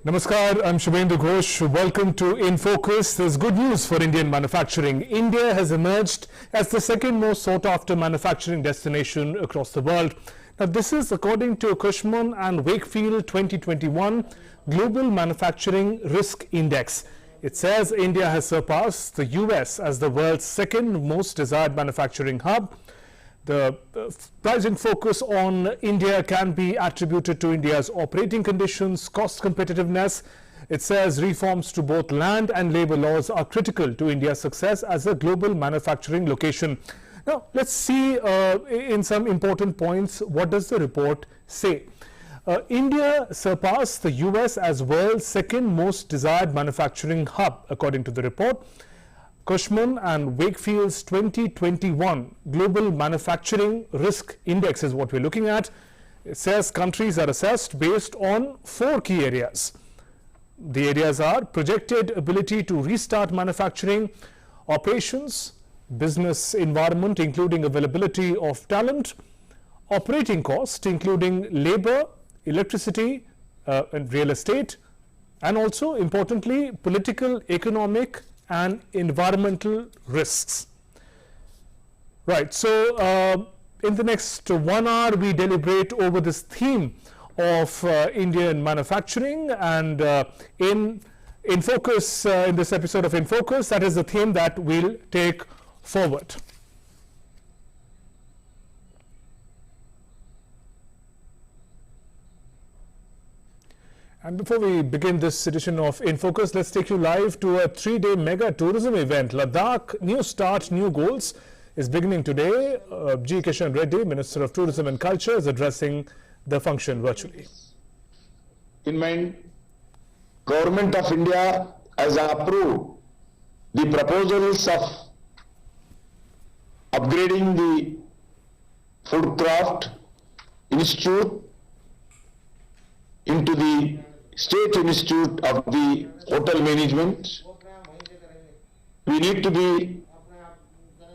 Namaskar, I'm Shubhendu Ghosh. Welcome to In Focus. There's good news for Indian manufacturing. India has emerged as the second most sought after manufacturing destination across the world. Now, this is according to Cushman and Wakefield 2021 Global Manufacturing Risk Index. It says India has surpassed the US as the world's second most desired manufacturing hub. The rising focus on India can be attributed to India's operating conditions, cost competitiveness. It says reforms to both land and labor laws are critical to India's success as a global manufacturing location. Now, let's see in some important points, what does the report say? India surpassed the US as world's second most desired manufacturing hub, according to the report. Cushman and Wakefield's 2021 Global Manufacturing Risk Index is what we're looking at. It says countries are assessed based on 4 key areas. The areas are projected ability to restart manufacturing, operations, business environment including availability of talent, operating cost including labor, electricity and real estate, and also importantly political, economic and environmental risks. Right, so in the next 1 hour we deliberate over this theme of Indian manufacturing, and in focus in this episode of In Focus, that is the theme that we'll take forward. And before we begin this edition of In Focus, let's take you live to a 3-day mega tourism event. Ladakh New Start, New Goals is beginning today. G. Kishan Reddy, Minister of Tourism and Culture, is addressing the function virtually. In mind, Government of India has approved the proposals of upgrading the Foodcraft Institute into the State Institute of the Hotel Management. We need to be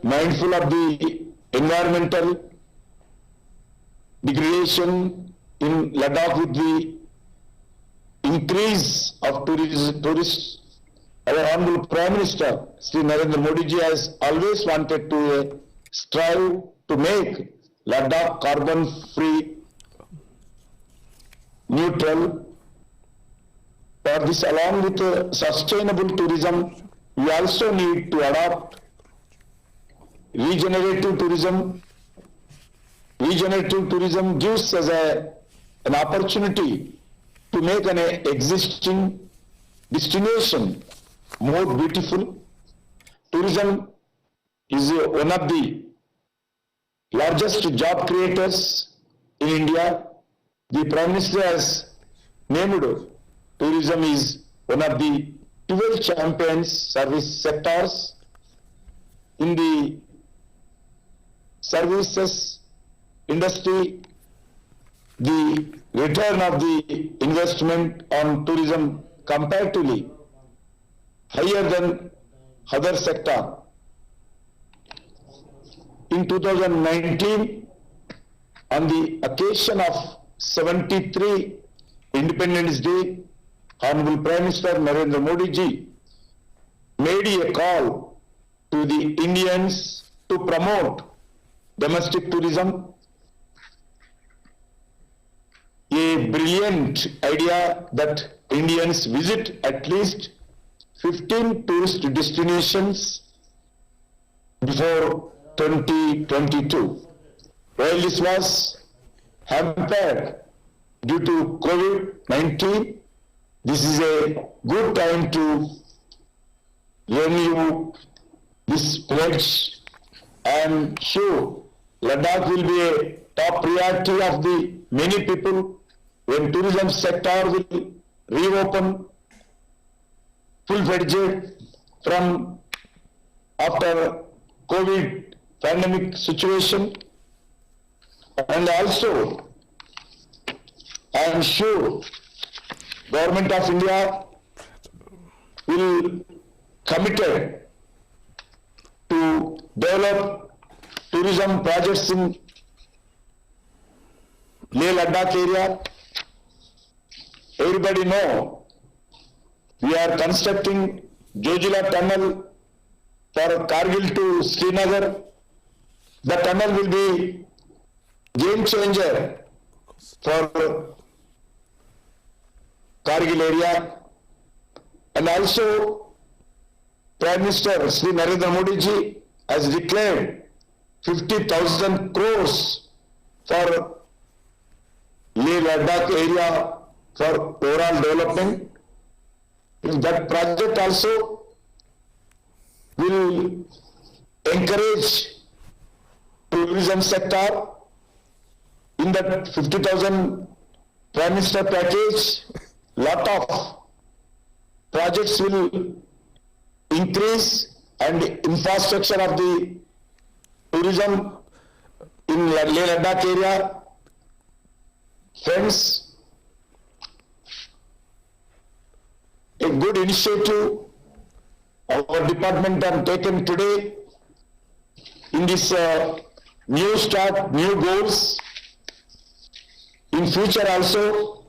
mindful of the environmental degradation in Ladakh with the increase of tourists. Our Honorable Prime Minister, Sri Narendra Modi ji, has always wanted to strive to make Ladakh carbon-free, neutral. For this, along with sustainable tourism, we also need to adopt regenerative tourism. Regenerative tourism gives us an opportunity to make an existing destination more beautiful. Tourism is one of the largest job creators in India. The Prime Minister has named tourism is one of the 12 champions service sectors. In the services industry, the return of the investment on tourism comparatively higher than other sector. In 2019, on the occasion of 73 Independence Day, Honorable Prime Minister Narendra Modi ji made a call to the Indians to promote domestic tourism. A brilliant idea that Indians visit at least 15 tourist destinations before 2022. While this was hampered due to COVID-19, this is a good time to renew this pledge and show Ladakh will be a top priority of the many people when tourism sector will reopen full-fledged from after COVID pandemic situation. And also, I am sure Government of India will committed to develop tourism projects in Leh Ladakh area. Everybody know We are constructing Jojila Tunnel for Kargil to Srinagar. The tunnel will be game changer for Kargil area. And also, Prime Minister Sri Narendra Modi ji has declared 50,000 crores for Leh Ladakh area for overall development. That project also will encourage tourism sector. In that 50,000 Prime Minister package, lot of projects will increase and infrastructure of the tourism in Leh Ladakh area. Friends, a good initiative our department have taken today in this new start, new goals. In future also,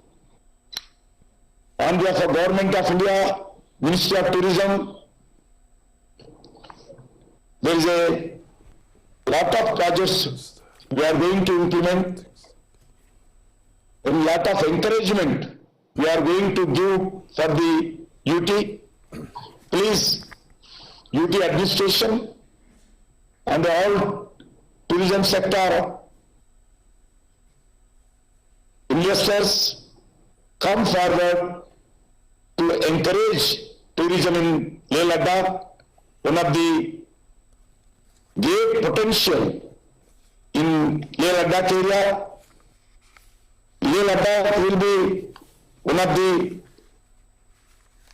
on behalf of Government of India, Ministry of Tourism, there is a lot of projects we are going to implement, a lot of encouragement we are going to give for the UT. Please, UT administration and all tourism sector investors come forward to encourage tourism in Leh Ladakh, one of the great potential in Leh Ladakh area. Leh Ladakh will be one of the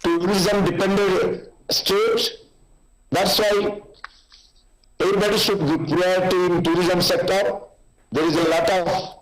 tourism dependent states. That's why everybody should give priority in tourism sector. There is a lot of.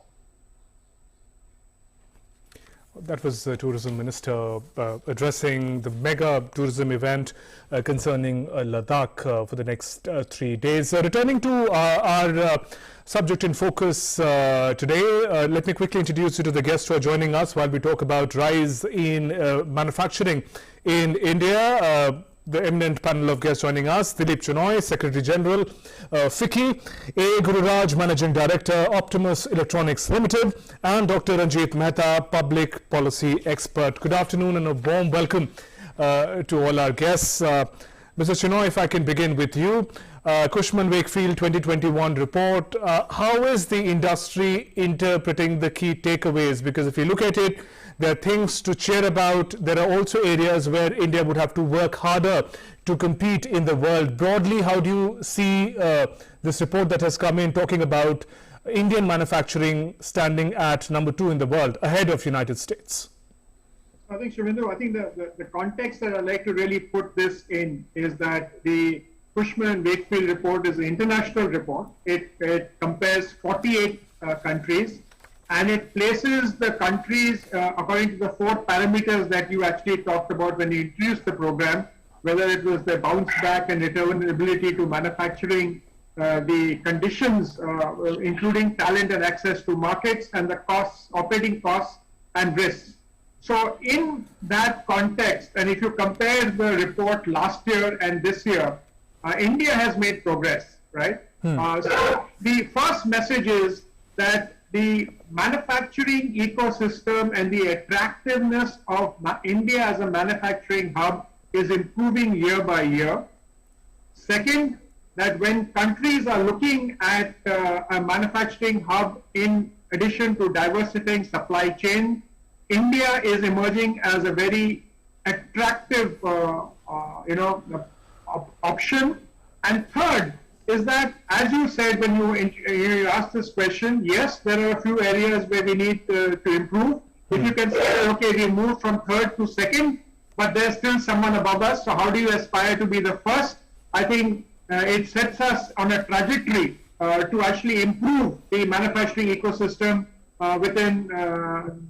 That was the Tourism Minister addressing the mega tourism event concerning Ladakh for the next 3 days. Returning to our subject in focus today, let me quickly introduce you to the guests who are joining us while we talk about rise in manufacturing in India. The eminent panel of guests joining us: Dilip Chenoy, Secretary General, FICCI, A. Gururaj, Managing Director, Optimus Electronics Limited, and Dr. Ranjit Mehta, Public Policy Expert. Good afternoon and a warm welcome to all our guests. Mr. Chenoy, if I can begin with you. Cushman Wakefield 2021 report. How is the industry interpreting the key takeaways? Because if you look at it, there are things to cheer about. There are also areas where India would have to work harder to compete in the world. Broadly, how do you see this report that has come in talking about Indian manufacturing standing at number 2 in the world, ahead of United States? I think, Shivendra, I think the context that I'd like to really put this in is that the Cushman & Wakefield report is an international report. It compares 48 countries, and it places the countries according to the 4 parameters that you actually talked about when you introduced the program, whether it was the bounce back and return ability to manufacturing, the conditions, including talent and access to markets, and the costs, operating costs and risks. So in that context, and if you compare the report last year and this year, India has made progress, right? So the first message is that the manufacturing ecosystem and the attractiveness of India as a manufacturing hub is improving year by year. Second, that when countries are looking at a manufacturing hub in addition to diversifying supply chain, India is emerging as a very attractive, option. And third is that, as you said when you asked this question, yes, there are a few areas where we need to improve. If you can say, okay, we moved from third to second, but there's still someone above us. So how do you aspire to be the first? I think it sets us on a trajectory to actually improve the manufacturing ecosystem within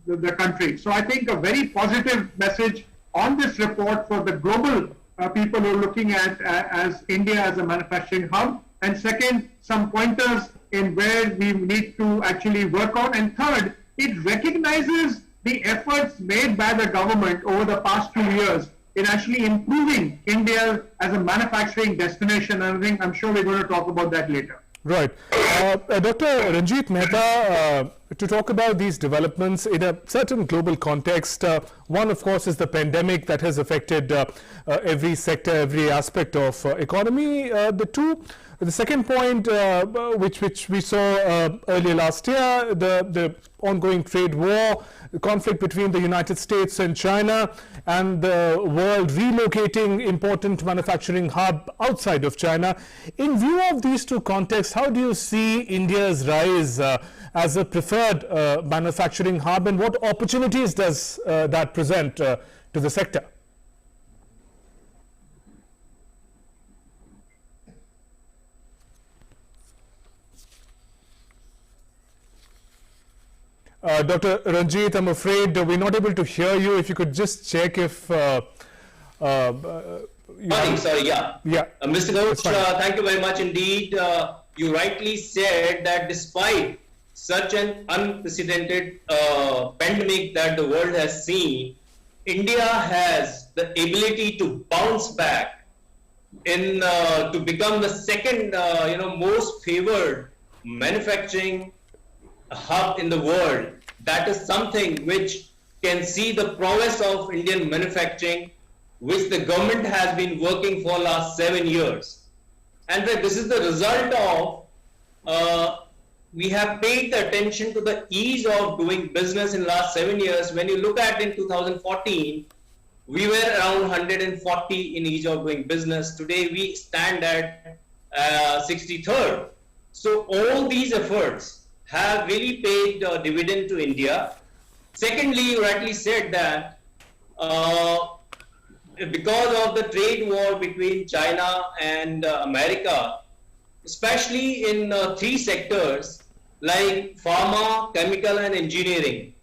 the country. So I think a very positive message on this report for the global people who are looking at as India as a manufacturing hub. And second, some pointers in where we need to actually work on. And third, it recognizes the efforts made by the government over the past 2 years in actually improving India as a manufacturing destination. And I think I'm sure we're going to talk about that later. Right. Dr. Ranjit Mehta, to talk about these developments in a certain global context, one of course is the pandemic that has affected every sector, every aspect of economy. The second point, which we saw earlier last year, the ongoing trade war, the conflict between the United States and China, and the world relocating important manufacturing hub outside of China. In view of these two contexts, how do you see India's rise as a preferred manufacturing hub, and what opportunities does that present to the sector? Dr. Ranjit, I'm afraid we're not able to hear you. If you could just check if Sorry, yeah. Yeah. Mr. Ghosh, thank you very much indeed. You rightly said that despite such an unprecedented pandemic that the world has seen, India has the ability to bounce back in to become the second, most favored manufacturing hub in the world. That is something which can see the prowess of Indian manufacturing, which the government has been working for last 7 years. And this is the result of we have paid the attention to the ease of doing business in last 7 years. When you look at in 2014, we were around 140 in ease of doing business. Today we stand at 63rd. So all these efforts have really paid dividend to India. Secondly, you rightly said that because of the trade war between China and America, especially in three sectors like pharma, chemical and engineering,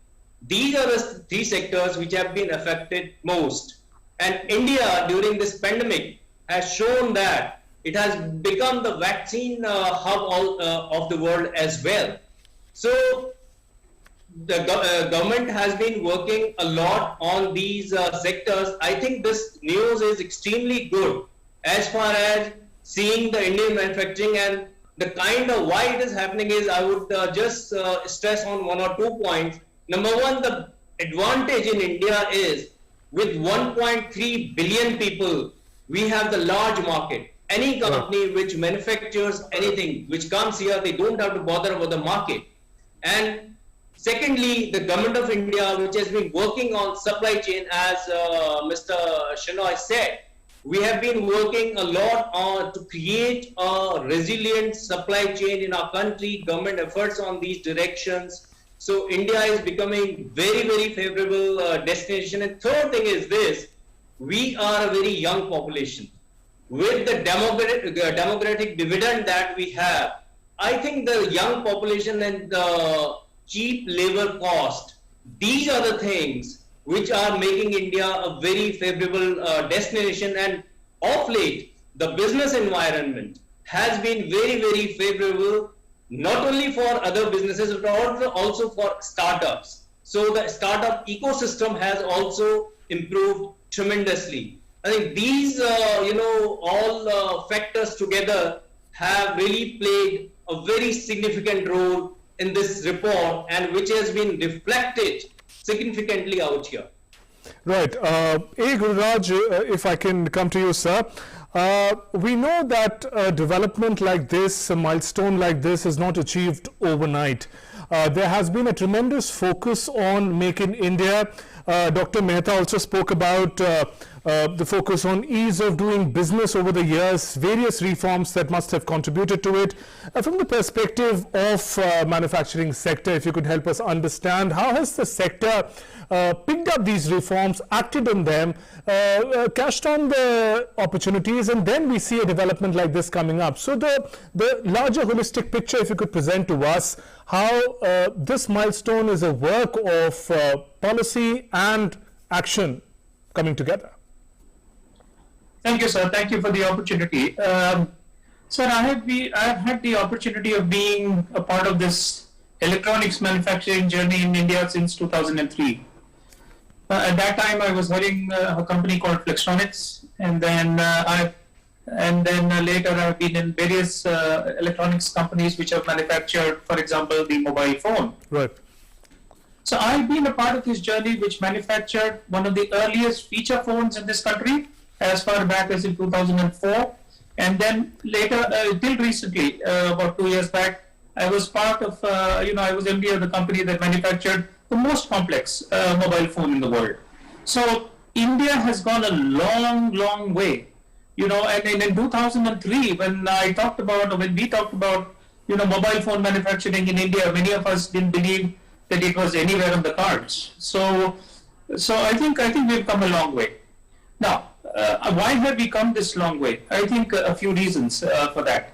these are the three sectors which have been affected most. And India during this pandemic has shown that it has become the vaccine hub of the world as well. So the government has been working a lot on these sectors. I think this news is extremely good as far as seeing the Indian manufacturing, and the kind of why it is happening is I would just stress on 1 or 2 points. Number one, the advantage in India is with 1.3 billion people, we have the large market. Any company which manufactures anything which comes here, they don't have to bother about the market. And secondly, the government of India, which has been working on supply chain, as Mr. Shenoy said, we have been working a lot on to create a resilient supply chain in our country, government efforts on these directions. So India is becoming very, very favorable destination. And third thing is this, we are a very young population. With the demographic dividend that we have, I think the young population and the cheap labor cost, these are the things which are making India a very favorable destination. And of late, the business environment has been very, very favorable, not only for other businesses, but also for startups. So the startup ecosystem has also improved tremendously. I think these, all factors together have really played a very significant role in this report, and which has been reflected significantly out here. Right. Gururaj, if I can come to you, sir. We know that a development like this, a milestone like this, is not achieved overnight. There has been a tremendous focus on Make in India. Dr. Mehta also spoke about the focus on ease of doing business over the years, various reforms that must have contributed to it. From the perspective of manufacturing sector, if you could help us understand, how has the sector picked up these reforms, acted on them, cashed on the opportunities, and then we see a development like this coming up. So the larger holistic picture, if you could present to us, how this milestone is a work of policy and action coming together. Thank you, sir. Thank you for the opportunity. Sir, I have had the opportunity of being a part of this electronics manufacturing journey in India since 2003. At that time, I was heading a company called Flextronics, and then later I've been in various electronics companies which have manufactured, for example, the mobile phone. Right. So I've been a part of this journey which manufactured one of the earliest feature phones in this country as far back as in 2004. And then later, till recently, about 2 years back, I was part of, I was MD of the company that manufactured the most complex mobile phone in the world. So India has gone a long, long way. And in 2003, when we talked about, mobile phone manufacturing in India, many of us didn't believe that it was anywhere on the cards. So I think we've come a long way. Now, why have we come this long way? I think a few reasons for that.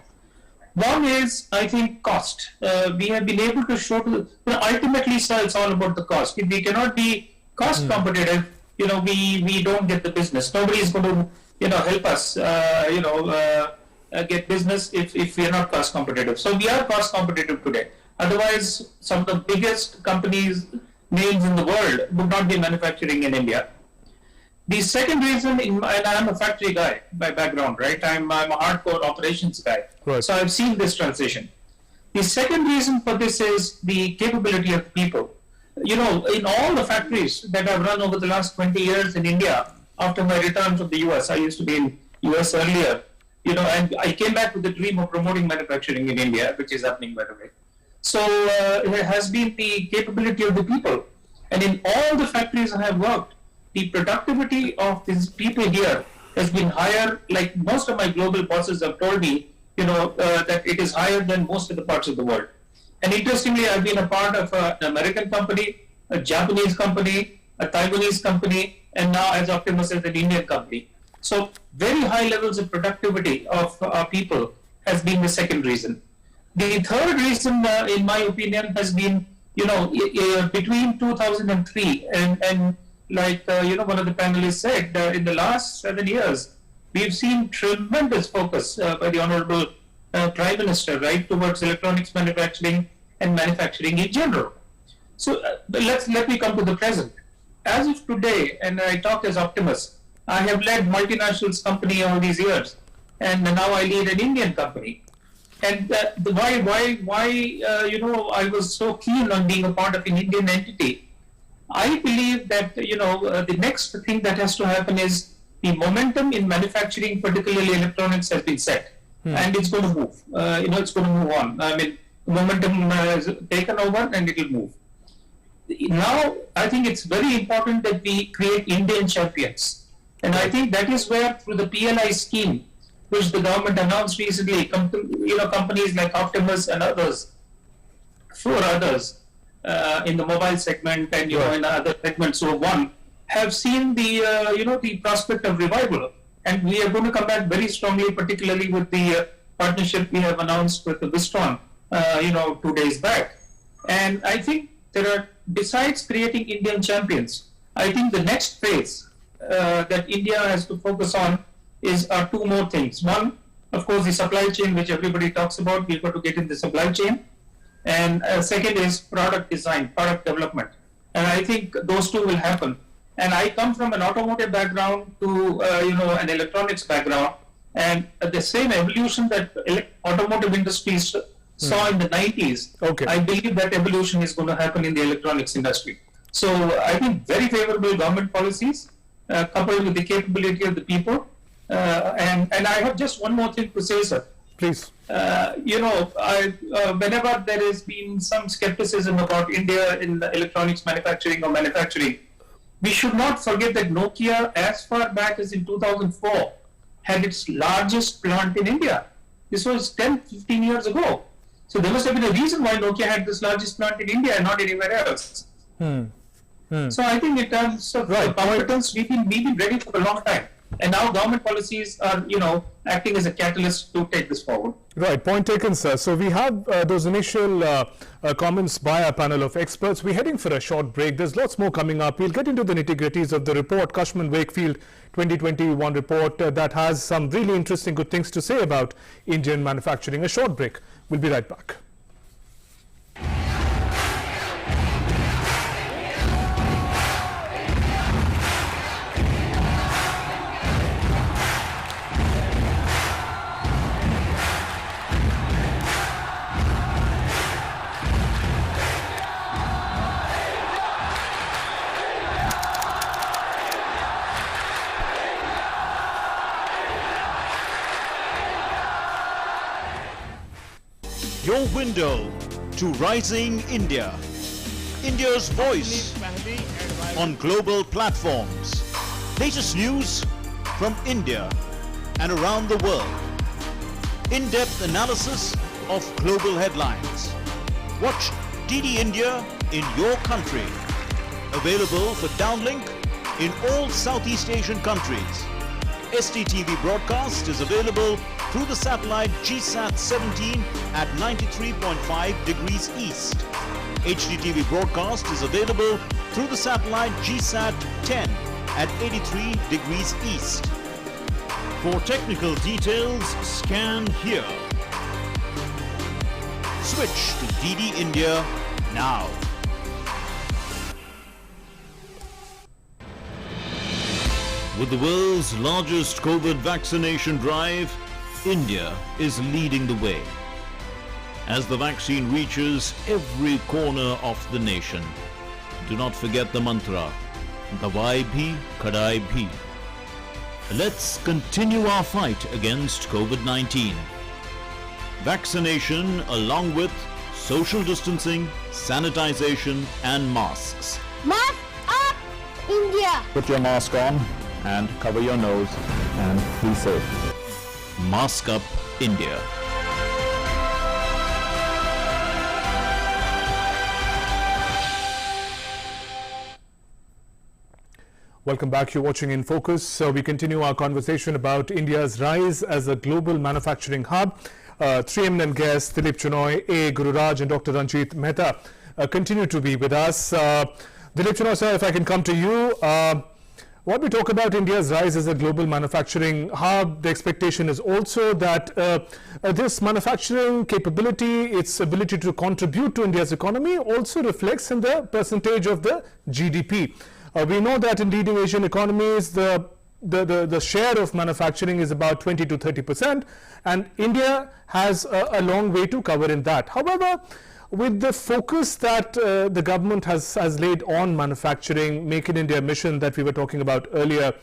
One is, I think, cost. We have been able to show, ultimately, sir, it's all about the cost. If we cannot be cost competitive, we don't get the business. Nobody is going to, help us, get business if we are not cost competitive. So we are cost competitive today. Otherwise, some of the biggest companies, names in the world would not be manufacturing in India. The second reason, and I'm a factory guy by background, right? I'm a hardcore operations guy. Right. So I've seen this transition. The second reason for this is the capability of people. In all the factories that I've run over the last 20 years in India, after my return from the US, I used to be in US earlier, and I came back with the dream of promoting manufacturing in India, which is happening, by the way. So it has been the capability of the people. And in all the factories I have worked, the productivity of these people here has been higher. Like most of my global bosses have told me, that it is higher than most of the parts of the world. And interestingly, I've been a part of an American company, a Japanese company, a Taiwanese company, and now as Optimus as an Indian company. So very high levels of productivity of our people has been the second reason. The third reason, in my opinion, has been, between 2003 and one of the panelists said, in the last 7 years, we've seen tremendous focus by the Honorable Prime Minister, right, towards electronics manufacturing and manufacturing in general. So let me come to the present. As of today, and I talk as Optimus, I have led multinationals company all these years, and now I lead an Indian company. And why I was so keen on being a part of an Indian entity. I believe that the next thing that has to happen is the momentum in manufacturing, particularly electronics, has been set, and it's going to move. It's going to move on. I mean, the momentum has taken over, and it will move. Now, I think it's very important that we create Indian champions, and I think that is where, through the PLI scheme, which the government announced recently, companies like Optimus and others, 4 others in the mobile segment and in other segments, so one, have seen the the prospect of revival, and we are going to come back very strongly, particularly with the partnership we have announced with the Wistron, 2 days back. And I think there are, besides creating Indian champions, I think the next phase that India has to focus on are 2 more things. One, of course, the supply chain, which everybody talks about. We've got to get in the supply chain. And second is product design, product development. And I think those 2 will happen. And I come from an automotive background to an electronics background, and the same evolution that automotive industries saw in the 90s. Okay. I believe that evolution is going to happen in the electronics industry. So I think very favorable government policies coupled with the capability of the people. And I have just one more thing to say, sir. Please. Whenever there has been some skepticism about India in the electronics manufacturing or manufacturing, we should not forget that Nokia, as far back as in 2004, had its largest plant in India. This was 10, 15 years ago. So there must have been a reason why Nokia had this largest plant in India and not anywhere else. So I think in terms of competence, we've been ready for a long time. And now government policies are, acting as a catalyst to take this forward. Right, point taken, sir. So we have those initial comments by our panel of experts. We're heading for a short break. There's lots more coming up. We'll get into the nitty-gritties of the report, Cushman Wakefield 2021 report that has some really interesting good things to say about Indian manufacturing. A short break. We'll be right back. Your window to rising India. India's voice on global platforms. Latest news from India and around the world. In-depth analysis of global headlines. Watch DD India in your country. Available for downlink in all Southeast Asian countries. STTV broadcast is available through the satellite GSAT 17 at 93.5 degrees east. HDTV broadcast is available through the satellite GSAT 10 at 83 degrees east. For technical details, scan here. Switch to DD India now. With the world's largest COVID vaccination drive, India is leading the way. As the vaccine reaches every corner of the nation, do not forget the mantra, Dawai bhi, Kadai bhi. Let's continue our fight against COVID-19. Vaccination along with social distancing, sanitization and masks. Mask up, India! Put your mask on and cover your nose and be safe. Mask Up India. Welcome back. You're watching In Focus. We continue our conversation about India's rise as a global manufacturing hub. Three eminent guests, Dilip Chenoy, A. Gururaj and Dr. Ranjit Mehta continue to be with us. Dilip Chenoy, sir, if I can come to you. When we talk about India's rise as a global manufacturing hub, the expectation is also that this manufacturing capability, its ability to contribute to India's economy also reflects in the percentage of the GDP. We know that in leading Asian economies, the share of manufacturing is about 20 to 30%, and India has a long way to cover in that. However, with the focus that the government has laid on manufacturing, Make in India mission that we were talking about earlier,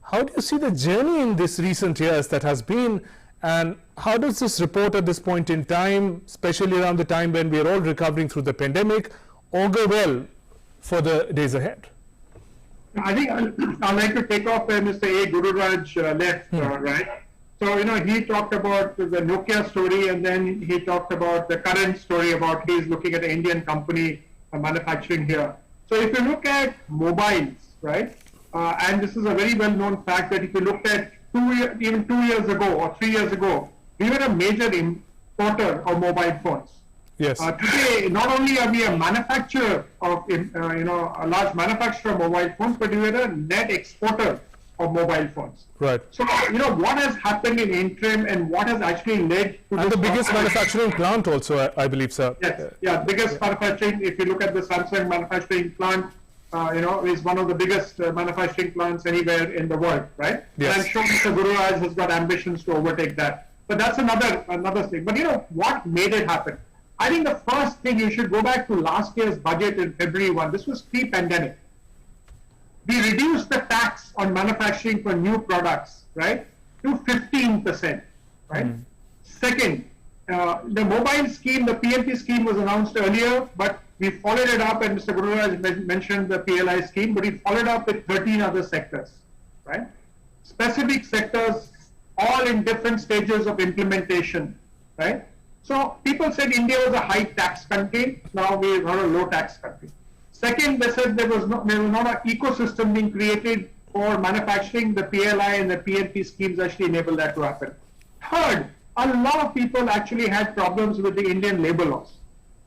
how do you see the journey in this recent years that has been, and how does this report at this point in time, especially around the time when we are all recovering through the pandemic, augur well for the days ahead? I think I'd like to take off where Mr. A. Gururaj left, right? So, he talked about the Nokia story, and then he talked about the current story about he's looking at an Indian company manufacturing here. So if you look at mobiles, right, and this is a very well-known fact that if you looked at even 2 years ago or 3 years ago, we were a major importer of mobile phones. Yes. Today, not only are we a manufacturer of, a large manufacturer of mobile phones, but we are a net exporter of mobile phones. Right. So, what has happened in interim and what has actually led to And the biggest manufacturing plant also, I believe, sir. Yes, yeah, biggest manufacturing, if you look at the Samsung manufacturing plant, is one of the biggest manufacturing plants anywhere in the world, right? Yes. And I'm sure Mr. Gururaj has got ambitions to overtake that. But that's another thing. But what made it happen? I think the first thing, you should go back to last year's budget in February 1. This was pre-pandemic. We reduced the tax on manufacturing for new products, right, to 15%, right? Second, the mobile scheme, the PMP scheme was announced earlier, but we followed it up, and Mr. Gururaj mentioned the PLI scheme, but we followed up with 13 other sectors, right? Specific sectors, all in different stages of implementation, right? So people said India was a high tax country, now we are a low tax country. Second, they said there was not an ecosystem being created for manufacturing. The PLI and the PNP schemes actually enable that to happen. Third, a lot of people actually had problems with the Indian labor laws.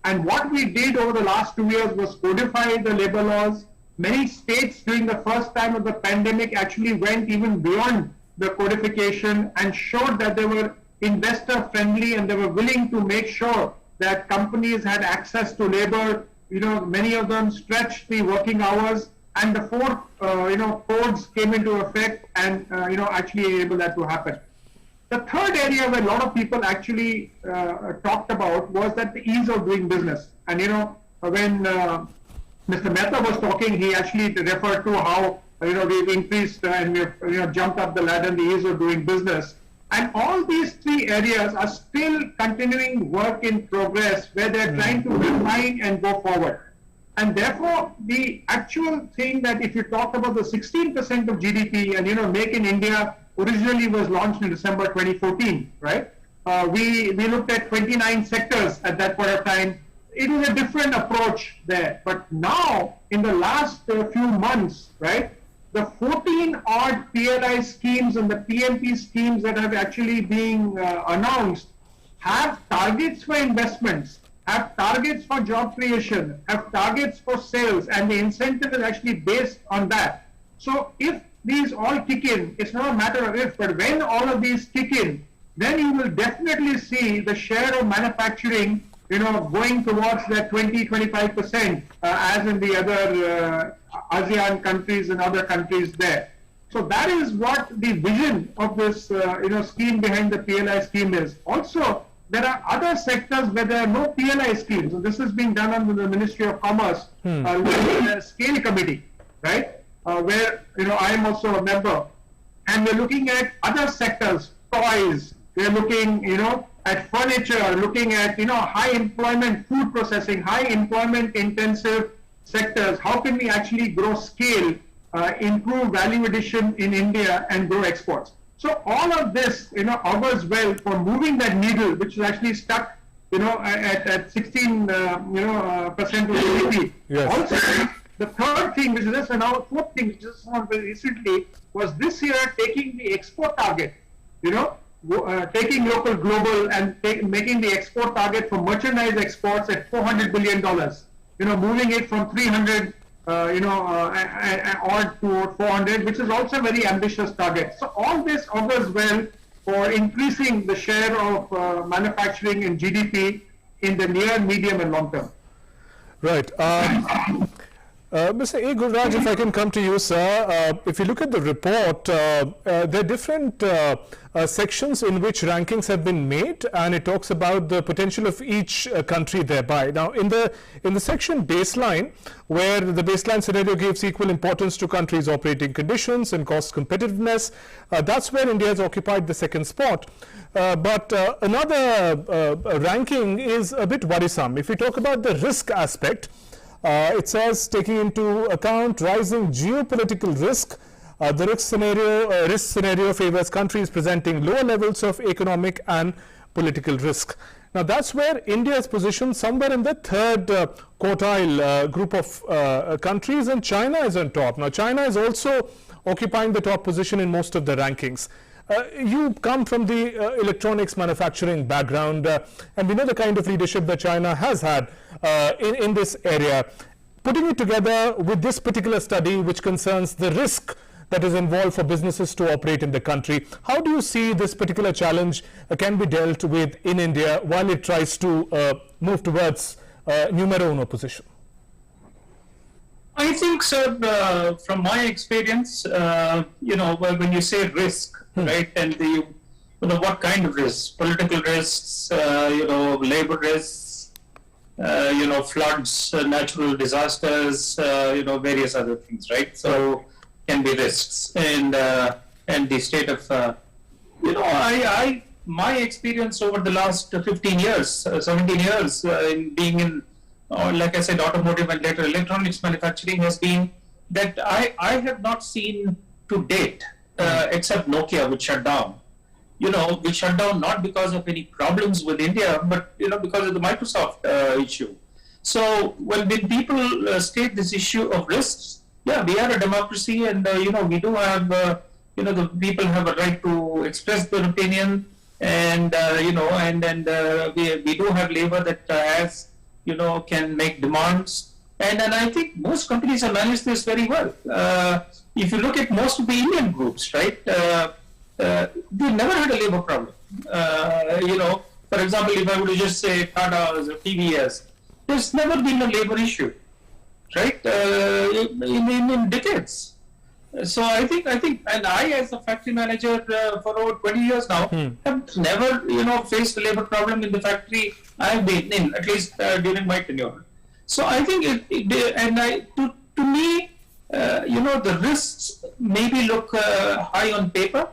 And what we did over the last 2 years was codify the labor laws. Many states during the first time of the pandemic actually went even beyond the codification and showed that they were investor friendly and they were willing to make sure that companies had access to labor. Many of them stretched the working hours, and the four, codes came into effect and, actually enabled that to happen. The third area where a lot of people actually talked about was that the ease of doing business. And, when Mr. Mehta was talking, he actually referred to how, we've increased and we've, jumped up the ladder in the ease of doing business. And all these three areas are still continuing work in progress where they're trying to refine and go forward. And therefore, the actual thing that if you talk about the 16% of GDP and, Make in India originally was launched in December 2014, right? We looked at 29 sectors at that point of time. It was a different approach there. But now, in the last few months, right, the 14 odd PLI schemes and the PMP schemes that have actually been announced have targets for investments, have targets for job creation, have targets for sales, and the incentive is actually based on that. So if these all kick in, it's not a matter of if, but when all of these kick in, then you will definitely see the share of manufacturing, going towards that 20-25%, as in the other ASEAN countries and other countries there. So that is what the vision of this, scheme behind the PLI scheme is. Also, there are other sectors where there are no PLI schemes. And this is being done under the Ministry of Commerce, with a scale committee, right? Where, I am also a member. And we're looking at other sectors, toys. We're looking, at furniture, looking at, high employment, food processing, high employment intensive sectors. How can we actually grow scale, improve value addition in India and grow exports? So all of this, augurs well for moving that needle, which is actually stuck, at 16, percent of GDP. Yes. Also, the third thing, which is just now, fourth thing, which just very recently, was this year taking the export target, taking local global and making the export target for merchandise exports at $400 billion. Moving it from 300, odd to 400, which is also a very ambitious target. So all this augurs well for increasing the share of manufacturing in GDP in the near, medium, and long term. Right. Mr. A. Gulraj, if I can come to you, sir. If you look at the report, there are different sections in which rankings have been made, and it talks about the potential of each country thereby. Now, in the section baseline, where the baseline scenario gives equal importance to countries' operating conditions and cost competitiveness, that's where India has occupied the second spot. But another ranking is a bit worrisome. If we talk about the risk aspect, it says taking into account rising geopolitical risk, the risk scenario favors countries presenting lower levels of economic and political risk. Now that's where India is positioned somewhere in the third quartile group of countries, and China is on top. Now China is also occupying the top position in most of the rankings. You come from the electronics manufacturing background, and we know the kind of leadership that China has had in this area. Putting it together with this particular study, which concerns the risk that is involved for businesses to operate in the country, how do you see this particular challenge can be dealt with in India while it tries to move towards numero uno position? I think, sir, from my experience, when you say risk, right, and what kind of risks? Political risks, labor risks, floods, natural disasters, various other things, right? So can be risks, and the state of, my experience over the last 15 years, 17 years, in being in, like I said, automotive and later electronics manufacturing has been that I have not seen to date, except Nokia, which shut down. Which shut down not because of any problems with India, but because of the Microsoft issue. So when people state this issue of risks, yeah, we are a democracy, and we do have the people have a right to express their opinion, and we do have labor that has can make demands, and I think most companies have managed this very well. If you look at most of the Indian groups, right, they never had a labor problem. For example, if I were to just say Tata or TVS, there's never been a labor issue, right, in decades. So I think, and I, as a factory manager for over 20 years now, have never, faced a labor problem in the factory I've been in, at least during my tenure. So I think to me, the risks maybe look high on paper,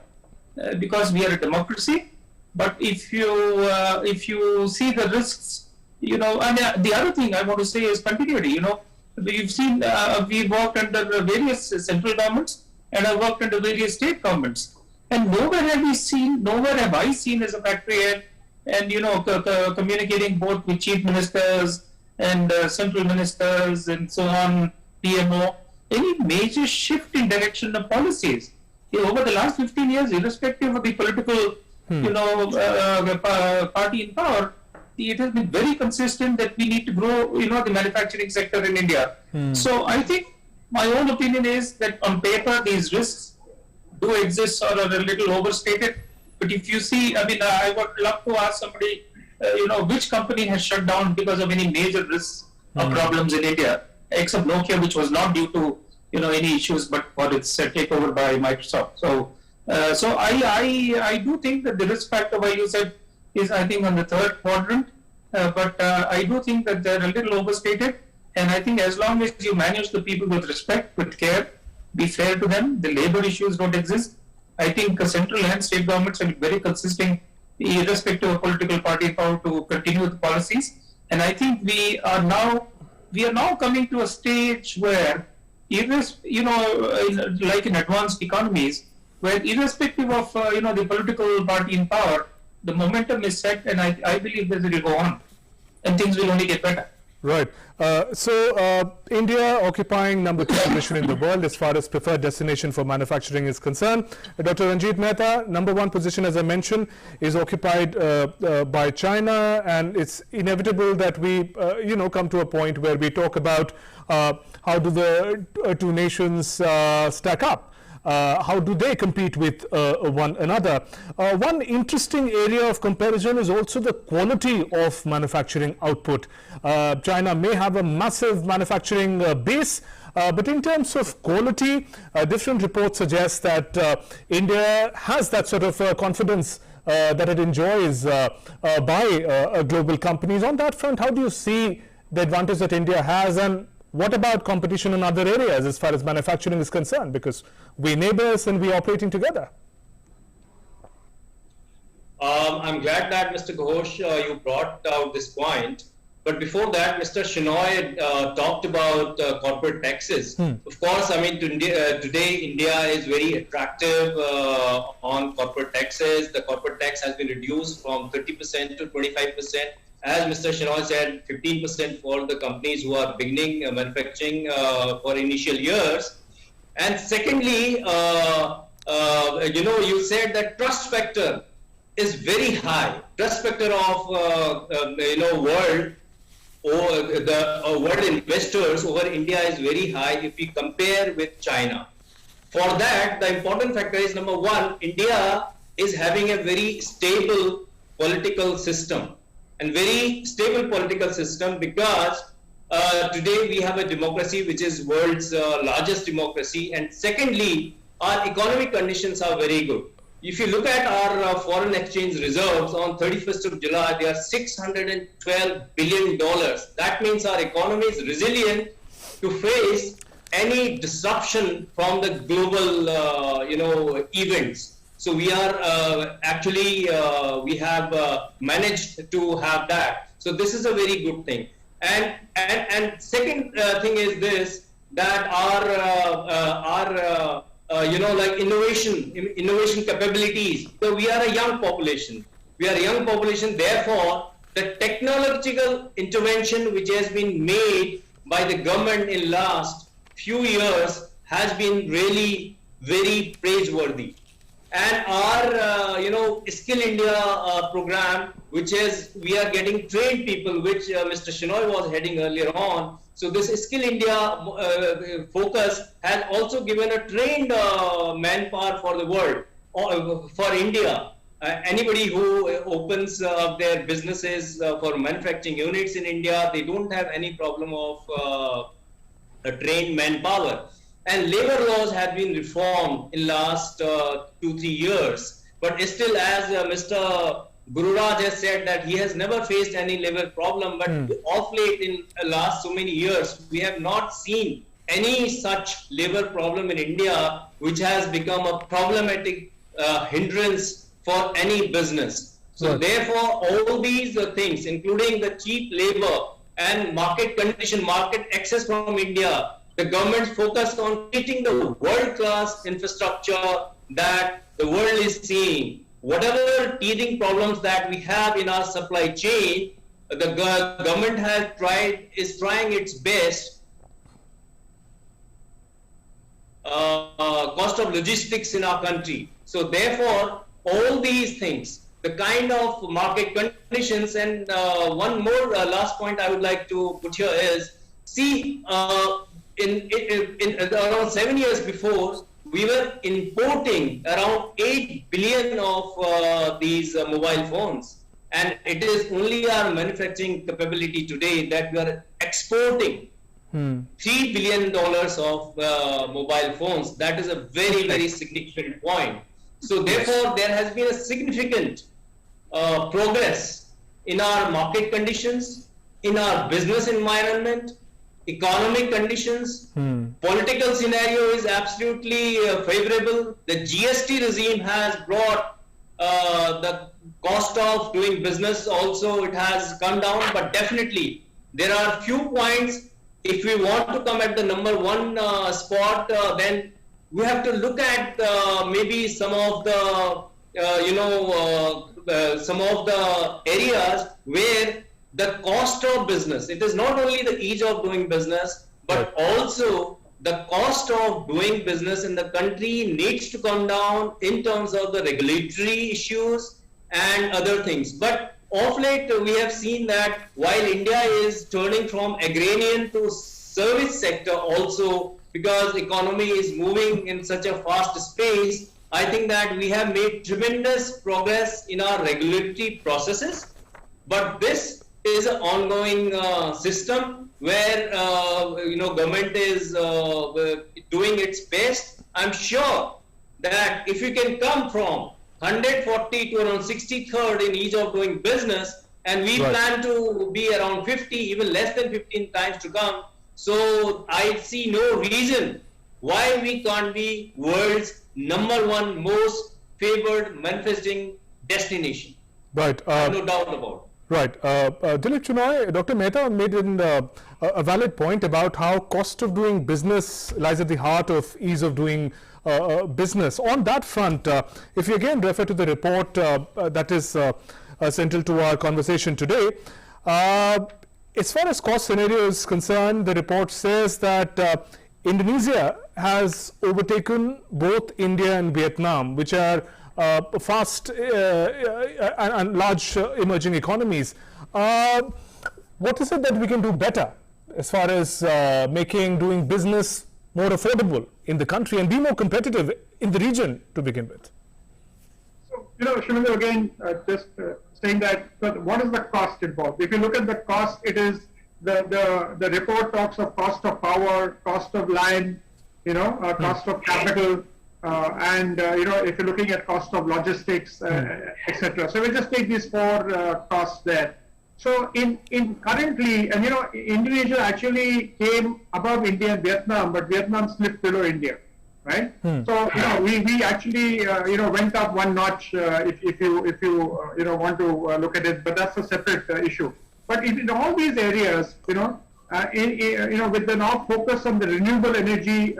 because we are a democracy. But if you see the risks, and the other thing I want to say is continuity. We've seen we worked under various central governments, and I worked under various state governments, and nowhere have I seen as a factory head, and communicating both with chief ministers and central ministers and so on, PMO, any major shift in direction of policies over the last 15 years, irrespective of the political party in power. It has been very consistent that we need to grow, the manufacturing sector in India. So I think my own opinion is that on paper these risks do exist or are a little overstated. But if you see, I would love to ask somebody, which company has shut down because of any major risks or problems in India, except Nokia, which was not due to any issues, but for its takeover by Microsoft. So I do think that the risk factor, why you said, is I think on the third quadrant, but I do think that they're a little overstated, and I think as long as you manage the people with respect, with care, be fair to them, the labor issues don't exist. I think central and state governments are very consistent, irrespective of political party power, to continue the policies. And I think we are now coming to a stage where, like in advanced economies, where irrespective of the political party in power, the momentum is set, and I believe that it will go on, and things will only get better. Right. So India occupying number 2 position in the world as far as preferred destination for manufacturing is concerned. Dr. Ranjit Mehta, number 1 position, as I mentioned, is occupied by China, and it's inevitable that we come to a point where we talk about how do the two nations stack up. How do they compete with one another? One interesting area of comparison is also the quality of manufacturing output. China may have a massive manufacturing base, but in terms of quality, different reports suggest that India has that sort of confidence that it enjoys by global companies. On that front, how do you see the advantage that India has, and what about competition in other areas as far as manufacturing is concerned? Because we're neighbors and we're operating together. I'm glad that Mr. Ghosh, you brought out this point. But before that, Mr. Shenoy talked about corporate taxes. Of course, today India is very attractive on corporate taxes. The corporate tax has been reduced from 30% to 25%. As Mr. Shenoy said, 15% for the companies who are beginning manufacturing for initial years. And secondly, you said that trust factor is very high. Trust factor of world or the world investors over India is very high if we compare with China. For that, the important factor is, number 1, India is having a very stable political system. And very stable political system, because today we have a democracy which is world's largest democracy, and secondly, our economic conditions are very good. If you look at our foreign exchange reserves on 31st of July, they are $612 billion. That means our economy is resilient to face any disruption from the global events. So we are we have managed to have that. So this is a very good thing. And second thing is this, that our innovation capabilities. So we are a young population. Therefore, the technological intervention which has been made by the government in last few years has been really very praiseworthy. And our, Skill India program, which is, we are getting trained people, which Mr. Shenoy was heading earlier on. So this Skill India focus has also given a trained manpower for the world, for India. Anybody who opens their businesses for manufacturing units in India, they don't have any problem of trained manpower. And labor laws have been reformed in last 2-3 years. But still, as Mr. Gururaj has said, that he has never faced any labor problem. But of late, in last so many years, we have not seen any such labor problem in India, which has become a problematic hindrance for any business. So Right. therefore, all these things, including the cheap labor and market condition, market access from India, the government's focus on creating the world-class infrastructure that the world is seeing. Whatever teething problems that we have in our supply chain, the government is trying its best. Cost of logistics in our country. So therefore, all these things, the kind of market conditions, and one more last point I would like to put here is, see, in around 7 years before, we were importing around 8 billion of these mobile phones. And it is only our manufacturing capability today that we are exporting $3 billion of mobile phones. That is a very, very significant point. So therefore, there has been a significant progress in our market conditions, in our business environment, economic conditions. Political scenario is absolutely favorable. The GST regime has brought the cost of doing business also, it has come down, but definitely there are few points. If we want to come at the number one spot, then we have to look at maybe some of the some of the areas where the cost of business, it is not only the ease of doing business, but also the cost of doing business in the country needs to come down in terms of the regulatory issues and other things. But of late, we have seen that while India is turning from agrarian to service sector also, because economy is moving in such a fast space, I think that we have made tremendous progress in our regulatory processes. But this is an ongoing system where government is doing its best. I'm sure that if you can come from 140 to around 63rd in ease of doing business, and we plan to be around 50, even less than 15 times to come. So I see no reason why we can't be world's number one most favored manufacturing destination. Right. No doubt about it. Right. Dilip Chinoy, Dr. Mehta made a valid point about how cost of doing business lies at the heart of ease of doing business. On that front, if you again refer to the report that is central to our conversation today, as far as cost scenario is concerned, the report says that Indonesia has overtaken both India and Vietnam, which are fast and large emerging economies. What is it that we can do better as far as making doing business more affordable in the country and be more competitive in the region to begin with? So, Shivendra, again, just saying that, what is the cost involved? If you look at the cost, it is the report talks of cost of power, cost of land, cost of capital, and if you're looking at cost of logistics, etc. So we'll just take these four costs there. So in currently, and Indonesia actually came above India and Vietnam, but Vietnam slipped below India, right? So we actually went up one notch if you want to look at it, but that's a separate issue. But in all these areas, with the now focus on the renewable energy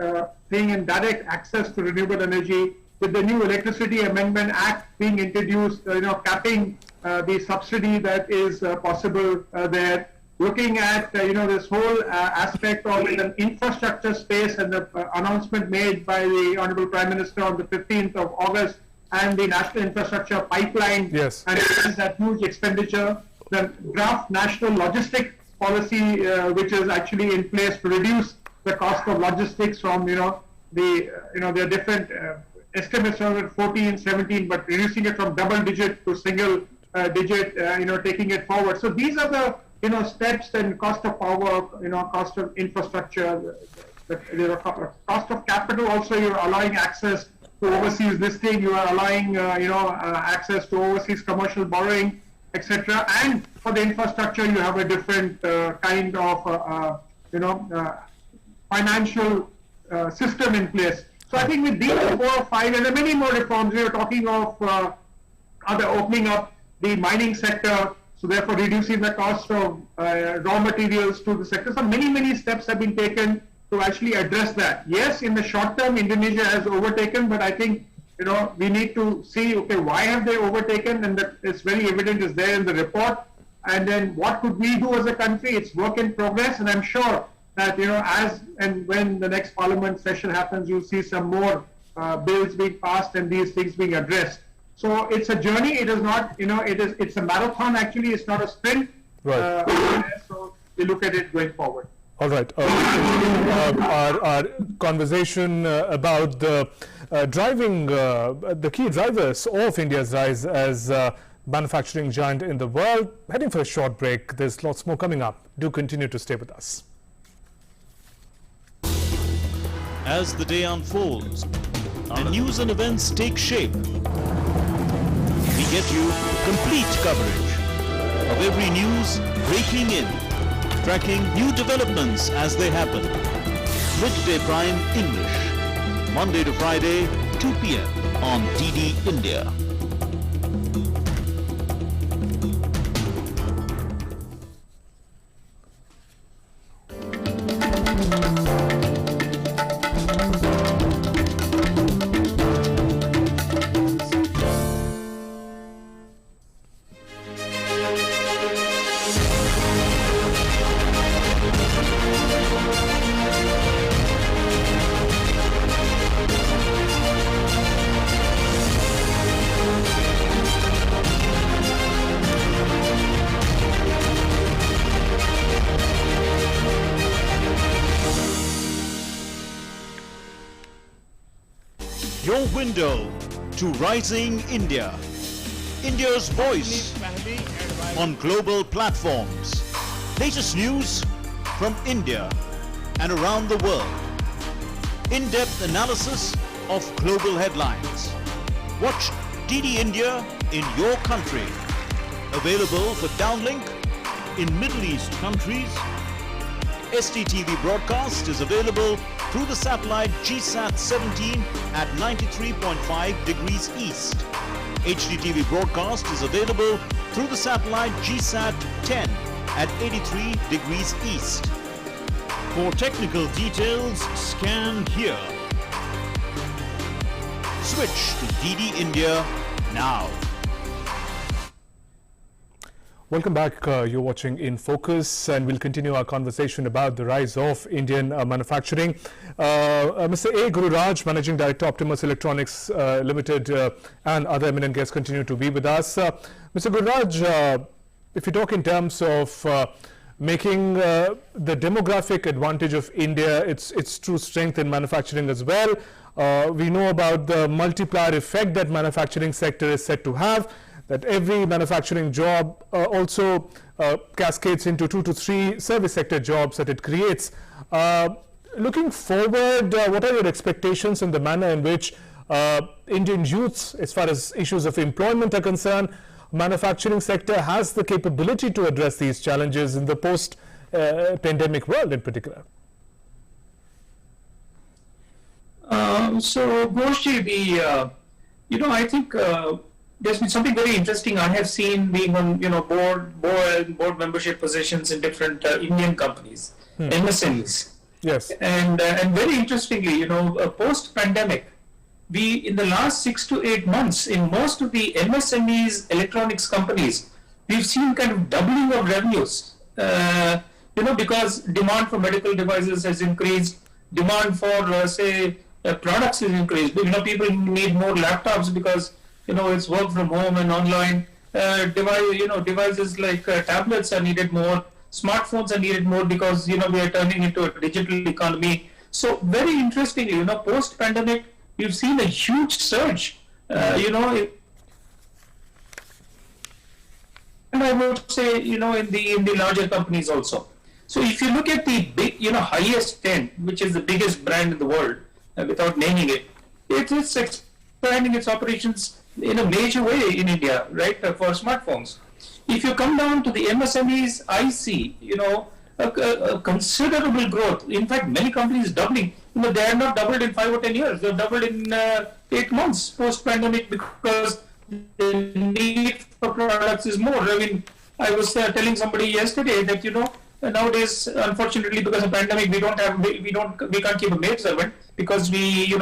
thing and direct access to renewable energy, with the new Electricity Amendment Act being introduced, capping the subsidy that is possible there, looking at this whole aspect of an infrastructure space, and the announcement made by the Honorable Prime Minister on the 15th of August, and the National Infrastructure Pipeline, and that huge expenditure, the draft National Logistics Policy, which is actually in place to reduce the cost of logistics from there are different estimates around 14, 17, but reducing it from double digit to single digit, taking it forward. So these are the steps, and cost of power, cost of infrastructure, cost of capital. Also, you're allowing access to overseas listing, you are allowing access to overseas commercial borrowing, etc. And for the infrastructure, you have a different kind of financial system in place. So I think with these 4 or 5, and there are many more reforms, we are talking of other opening up the mining sector, so therefore reducing the cost of raw materials to the sector. So many steps have been taken to actually address that. Yes, in the short term, Indonesia has overtaken, but I think, you know, we need to see, okay, why have they overtaken? And that it's very evident, is there in the report. And then what could we do as a country? It's work in progress, and I'm sure that, you know, as and when the next parliament session happens, you'll see some more bills being passed and these things being addressed. So it's a journey. It is not, you know, it's a marathon actually. It's not a sprint. Right. So we look at it going forward. All right. Our conversation about the the key drivers of India's rise as manufacturing giant in the world. Heading for a short break. There's lots more coming up. Do continue to stay with us. As the day unfolds and news and events take shape, we get you complete coverage of every news breaking in, tracking new developments as they happen. Midday Prime English, Monday to Friday, 2 p.m. on DD India. Your window to rising India. India's voice on global platforms. Latest news from India and around the world. In-depth analysis of global headlines. Watch DD India in your country. Available for downlink in Middle East countries. STTV broadcast is available through the satellite GSAT 17 at 93.5 degrees east. HDTV broadcast is available through the satellite GSAT 10 at 83 degrees east. For technical details, scan here. Switch to DD India now. Welcome back. You're watching In Focus, and we'll continue our conversation about the rise of Indian manufacturing. Mr. A. Gururaj, Managing Director, Optimus Electronics Limited, and other eminent guests continue to be with us. Mr. Gururaj, if you talk in terms of making the demographic advantage of India its true strength in manufacturing as well, we know about the multiplier effect that manufacturing sector is said to have, that every manufacturing job also cascades into 2 to 3 service sector jobs that it creates. Looking forward, what are your expectations in the manner in which Indian youths, as far as issues of employment are concerned, manufacturing sector has the capability to address these challenges in the post-pandemic world in particular? So, Goshi, I think there's been something very interesting I have seen being on, board membership positions in different Indian companies, MSMEs. Yes. And very interestingly, post-pandemic, in the last 6 to 8 months, in most of the MSMEs electronics companies, we've seen kind of doubling of revenues, because demand for medical devices has increased, demand for, products has increased. People need more laptops because, it's work from home and online. Devices like tablets are needed more. Smartphones are needed more because, we are turning into a digital economy. So very interestingly, post-pandemic, we've seen a huge surge, and I would say, in the larger companies also. So if you look at the big, highest 10, which is the biggest brand in the world, without naming it, it is expanding its operations in a major way in India, right, for smartphones. If you come down to the MSMEs, I see, a considerable growth. In fact, many companies doubling. they are not doubled in 5 or 10 years. They've doubled in 8 months post-pandemic because the need for products is more. I mean, I was telling somebody yesterday that nowadays, unfortunately, because of pandemic, we can't keep a maid servant because we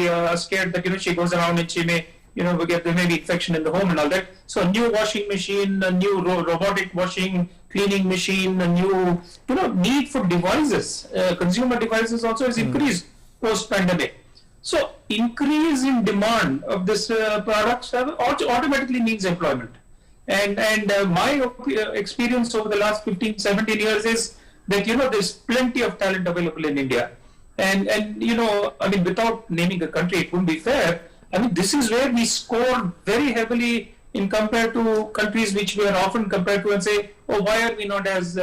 are scared that she goes around and she may there may be infection in the home and all that. So a new washing machine, a new robotic washing, cleaning machine, a new need for devices, consumer devices also has increased post-pandemic. So increase in demand of this products automatically means employment. And my experience over the last 15, 17 years is that there's plenty of talent available in India. And I mean, without naming a country, it wouldn't be fair. I mean, this is where we score very heavily in compared to countries which we are often compared to and say, oh, why are we not as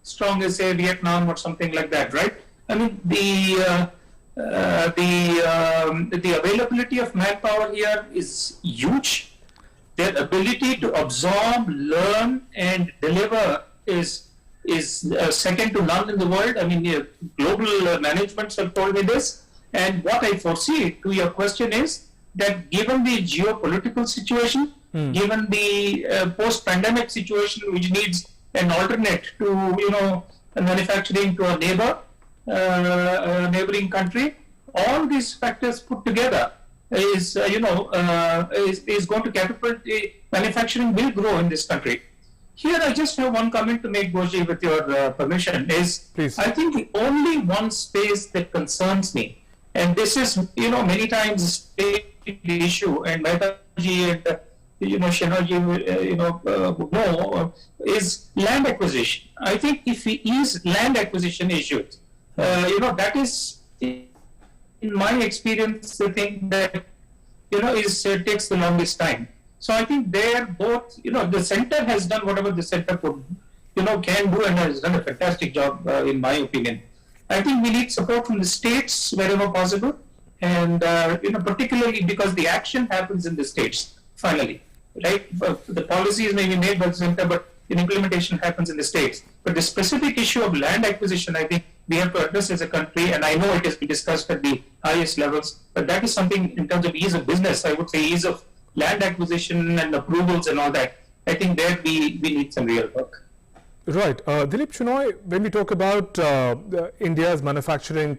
strong as, say, Vietnam or something like that, right? I mean, the availability of manpower here is huge. Their ability to absorb, learn, and deliver is second to none in the world. I mean, global managements have told me this. And what I foresee to your question is that given the geopolitical situation, given the post-pandemic situation, which needs an alternate to manufacturing to a neighboring country, all these factors put together is going to catapult manufacturing will grow in this country. Here, I just have one comment to make, Goji, with your permission. Please. I think the only one space that concerns me, and this is many times the issue, and Mehtaji and Shenoji would know, is land acquisition. I think if we ease land acquisition issues, that is, in my experience, the thing that takes the longest time. So I think they're both, the center has done whatever the center could, can do, and has done a fantastic job, in my opinion. I think we need support from the states wherever possible, and particularly because the action happens in the states finally, right? The policies may be made by the center, but the implementation happens in the states. But the specific issue of land acquisition, I think we have to address as a country, and I know it has been discussed at the highest levels, but that is something in terms of ease of business, I would say ease of land acquisition and approvals and all that. I think there we need some real work. Right. Dilip Shenoy, when we talk about India's manufacturing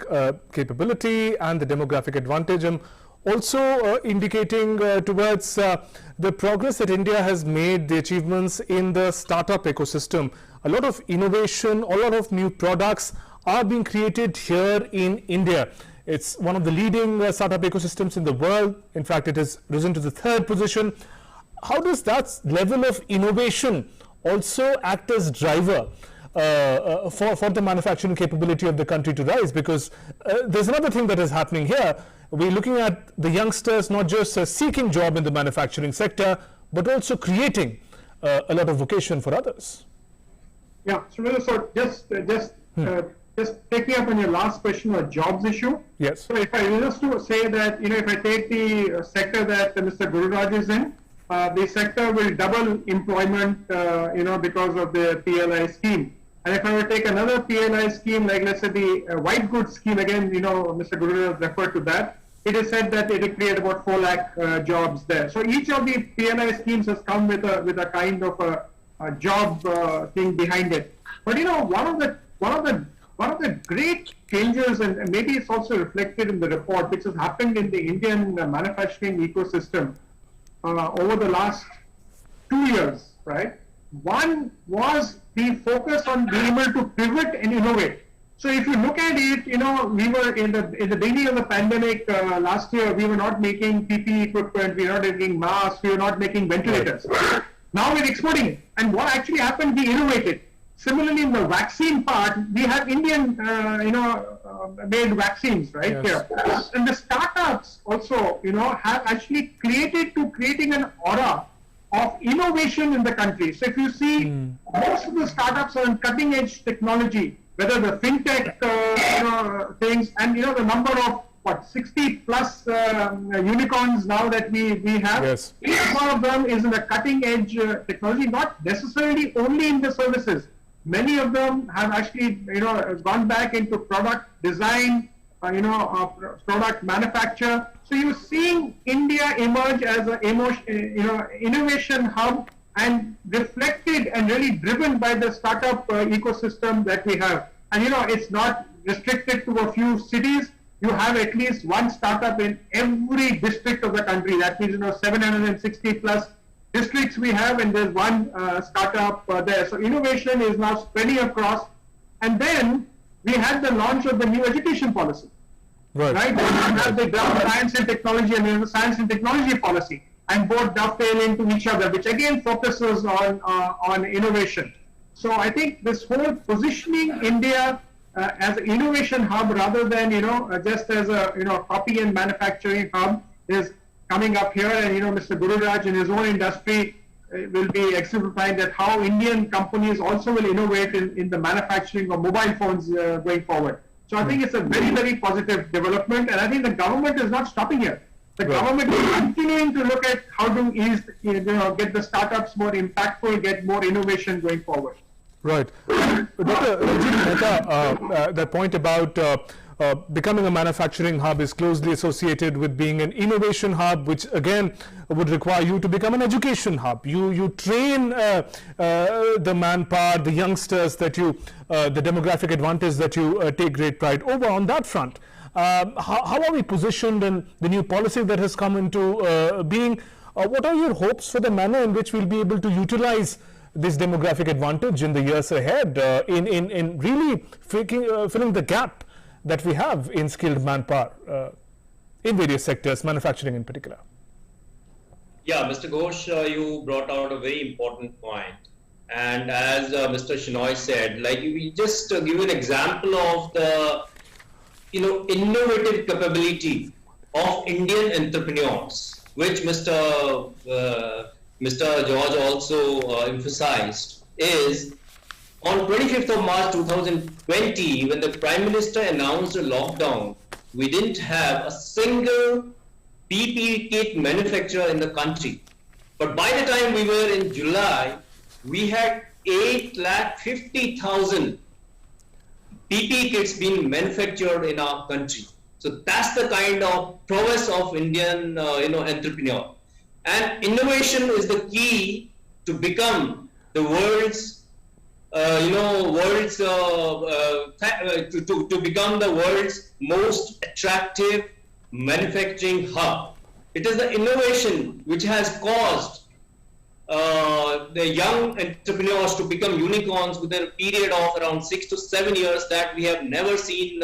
capability and the demographic advantage, I'm also indicating towards the progress that India has made, the achievements in the startup ecosystem. A lot of innovation, a lot of new products are being created here in India. It's one of the leading startup ecosystems in the world. In fact, it has risen to the 3rd position. How does that level of innovation also act as driver for the manufacturing capability of the country to rise? Because there's another thing that is happening here. We're looking at the youngsters not just seeking job in the manufacturing sector, but also creating a lot of vocation for others. Yeah, so just take me up on your last question on jobs issue. Yes. So if I just to say that, if I take the sector that Mr. Gururaj is in, the sector will double employment, because of the PLI scheme. And if I were to take another PLI scheme, like let's say the white goods scheme, again, Mr. Gururaj referred to that, it is said that it will create about 4 lakh jobs there. So each of the PLI schemes has come with a kind of a job thing behind it. But one of the great changes, and maybe it's also reflected in the report, which has happened in the Indian manufacturing ecosystem over the last 2 years, right? One was the focus on being able to pivot and innovate. So if you look at it, we were in the beginning of the pandemic last year, we were not making PPE equipment, we were not making masks, we were not making ventilators. Now we're exporting it. And what actually happened, we innovated. Similarly, in the vaccine part, we have Indian, made vaccines, right? Yes. Here. And the startups also, have actually creating an aura of innovation in the country. So if you see, most of the startups are in cutting edge technology, whether the fintech things, and the number of 60 plus unicorns now that we have. Yes. Each one of them is in a cutting edge technology, not necessarily only in the services. many of them have actually, gone back into product design, product manufacture. So you're seeing India emerge as an innovation hub and reflected and really driven by the startup ecosystem that we have. And it's not restricted to a few cities. You have at least one startup in every district of the country. That means 760 plus districts we have, and there's one startup there. So innovation is now spreading across. And then we had the launch of the new education policy. Right? We have the science and technology and the science and technology policy, and both dovetail into each other, which again focuses on innovation. So I think this whole positioning India as an innovation hub rather than just as a copy and manufacturing hub is coming up here, and Mr. Gururaj in his own industry will be exemplifying that how Indian companies also will innovate in the manufacturing of mobile phones going forward. So I think it's a very, very positive development, and I think the government is not stopping here. The government is continuing to look at how to get the startups more impactful, get more innovation going forward. Right. Dr. Ranjit Mehta, that point about becoming a manufacturing hub is closely associated with being an innovation hub, which again would require you to become an education hub. You train the manpower, the youngsters that the demographic advantage that you take great pride over. On that front, how are we positioned in the new policy that has come into being? What are your hopes for the manner in which we'll be able to utilize this demographic advantage in the years ahead in really filling the gap that we have in skilled manpower in various sectors, manufacturing in particular? Yeah, Mr. Ghosh, you brought out a very important point. And as Mr. Shenoy said, like we just give an example of the innovative capability of Indian entrepreneurs, which Mr. George also emphasized, is on 25th of March 2020, when the Prime Minister announced a lockdown, we didn't have a single PPE kit manufacturer in the country. But by the time we were in July, we had 850,000 PPE kits being manufactured in our country. So that's the kind of prowess of Indian entrepreneur. And innovation is the key to become the world's to become the world's most attractive manufacturing hub. It is the innovation which has caused the young entrepreneurs to become unicorns within a period of around 6 to 7 years that we have never seen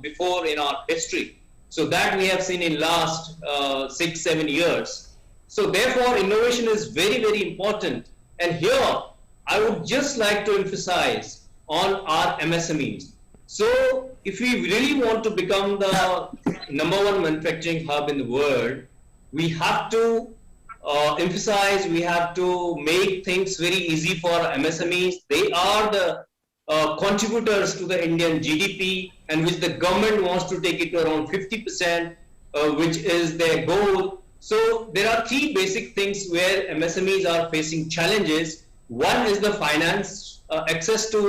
before in our history. So that we have seen in last 6-7 years. So therefore, innovation is very, very important. And here, I would just like to emphasize on our MSMEs. So if we really want to become the #1 manufacturing hub in the world, we have to emphasize, we have to make things very easy for MSMEs. They are the contributors to the Indian GDP, and which the government wants to take it to around 50%, which is their goal. So there are three basic things where MSMEs are facing challenges. One is the finance, access to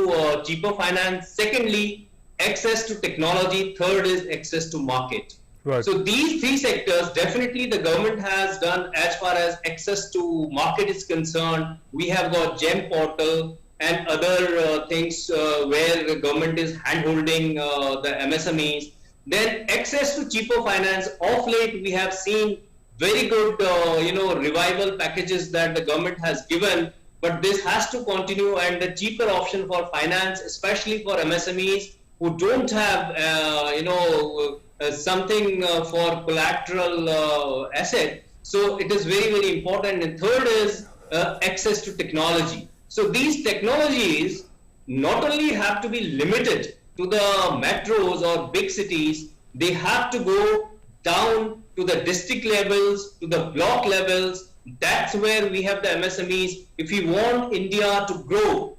cheaper finance. Secondly, access to technology. Third is access to market. Right. So these three sectors, definitely the government has done as far as access to market is concerned. We have got GEM portal and other things where the government is hand-holding the MSMEs. Then access to cheaper finance. Of late, we have seen very good, revival packages that the government has given. But this has to continue, and the cheaper option for finance, especially for MSMEs who don't have, something for collateral asset. So it is very, very important. And third is access to technology. So these technologies not only have to be limited to the metros or big cities, they have to go down to the district levels, to the block levels. That's where we have the MSMEs. If we want India to grow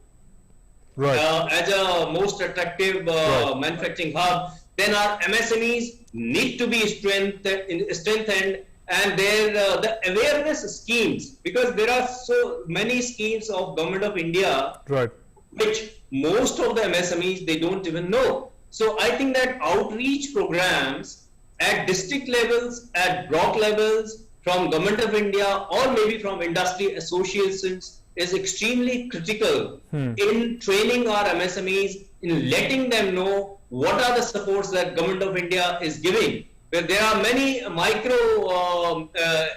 as a most attractive manufacturing hub, then our MSMEs need to be strengthened, and the awareness schemes, because there are so many schemes of Government of India which most of the MSMEs, they don't even know. So I think that outreach programs at district levels, at block levels, from Government of India or maybe from industry associations is extremely critical in training our MSMEs, in letting them know what are the supports that Government of India is giving. But there are many micro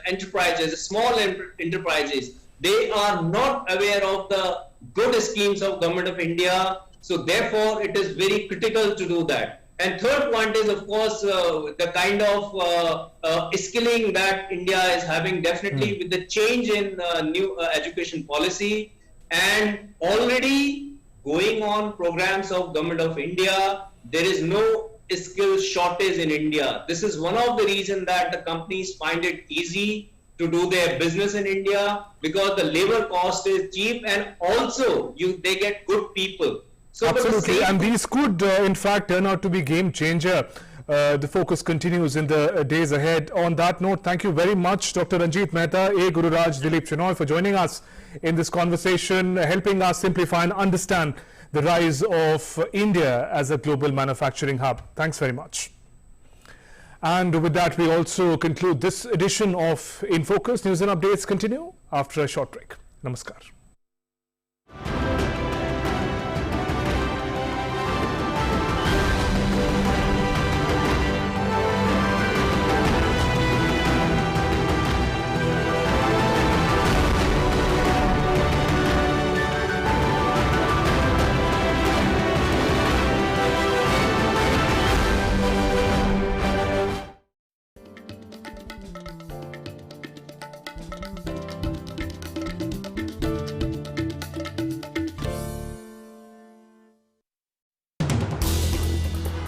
enterprises, small enterprises, they are not aware of the good schemes of Government of India. So therefore, it is very critical to do that. And third point is, of course, the kind of skilling that India is having, definitely with the change in new education policy and already going on programs of Government of India. There is no skill shortage in India. This is one of the reasons that the companies find it easy to do their business in India, because the labor cost is cheap and also they get good people. So absolutely, and these could in fact turn out to be game changer. The focus continues in the days ahead. On that note, thank you very much, Dr. Ranjit Mehta, A. Gururaj, Dilip Shenoy, for joining us in this conversation, helping us simplify and understand the rise of India as a global manufacturing hub. Thanks very much. And with that, we also conclude this edition of In Focus. News and updates continue after a short break. Namaskar.